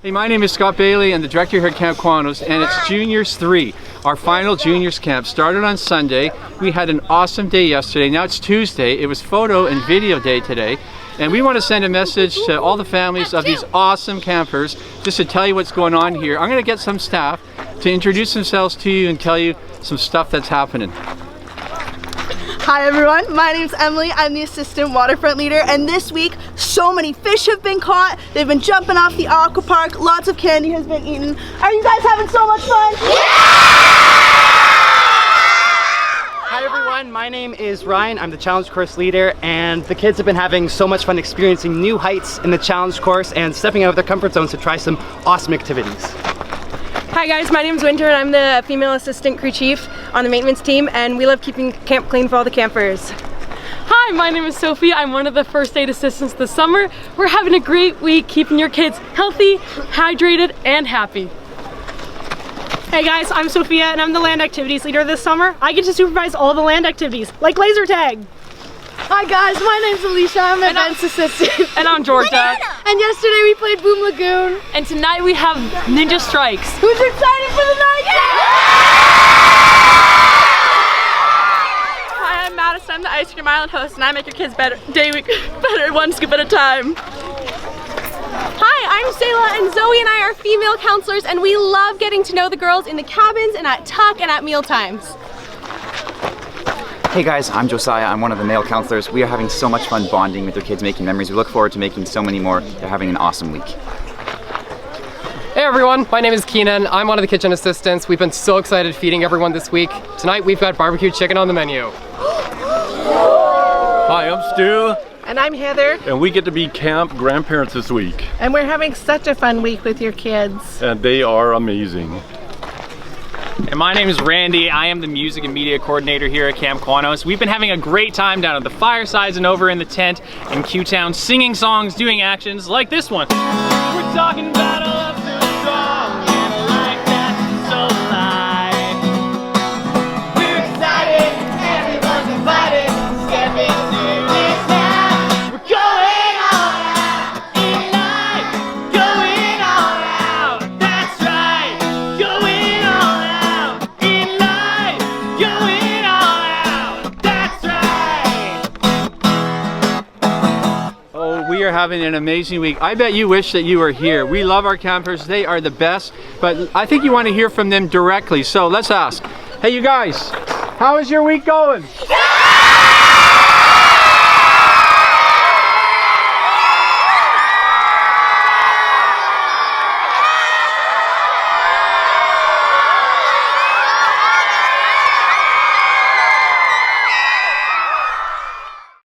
Hey, my name is Scott Bailey. I'm the director here at Camp Qwanoes, and it's Juniors 3. Our final Juniors camp started on Sunday. We had an awesome day yesterday. Now it's Tuesday. It was photo and video day today. And we want to send a message to all the families of these awesome campers just to tell you what's going on here. I'm going to get some staff to introduce themselves to you and tell you some stuff that's happening. Hi everyone, my name's Emily. I'm the assistant waterfront leader, and this week so many fish have been caught. They've been jumping off the aqua park. Lots of candy has been eaten. Are you guys having so much fun? Yeah! Hi everyone, my name is Ryan. I'm the challenge course leader, and the kids have been having so much fun experiencing new heights in the challenge course and stepping out of their comfort zones to try some awesome activities. Hi guys, my name's Winter and I'm the female assistant crew chief on the maintenance team, and we love keeping camp clean for all the campers. Hi, my name is Sophie. I'm one of the first aid assistants this summer. We're having a great week keeping your kids healthy, hydrated, and happy. Hey guys, I'm Sophia and I'm the land activities leader this summer. I get to supervise all the land activities, like laser tag. Hi guys, my name's Alicia. I'm an events assistant. And I'm Georgia. And yesterday we played Boom Lagoon. And tonight we have Ninja Strikes. Who's excited for the night? Hi, I'm Madison. I'm the Ice Cream Island host, and I make your kids better one scoop at a time. Hi, I'm Sayla, and Zoe and I are female counselors, and we love getting to know the girls in the cabins and at tuck and at meal times. Hey guys, I'm Josiah. I'm one of the male counselors. We are having so much fun bonding with your kids, making memories. We look forward to making so many more. They're having an awesome week. Hey everyone, my name is Keenan. I'm one of the kitchen assistants. We've been so excited feeding everyone this week. Tonight we've got barbecue chicken on the menu. Hi, I'm Stu. And I'm Heather. And we get to be camp grandparents this week. And we're having such a fun week with your kids. And they are amazing. And my name is Randy. I am the music and media coordinator here at Camp Qwanoes. We've been having a great time down at the firesides and over in the tent in Q-Town, singing songs, doing actions like this one. We're talking about a love so strong and a life that's so light. We're excited, everyone's invited, step into this now. We're going all out in life, going all out. That's right, going all out in life, going all out. That's right. Oh, we are having an amazing week. I bet you wish that you were here. We love our campers. They are the best, but I think you want to hear from them directly. So let's ask. Hey, you guys, how is your week going? Yeah!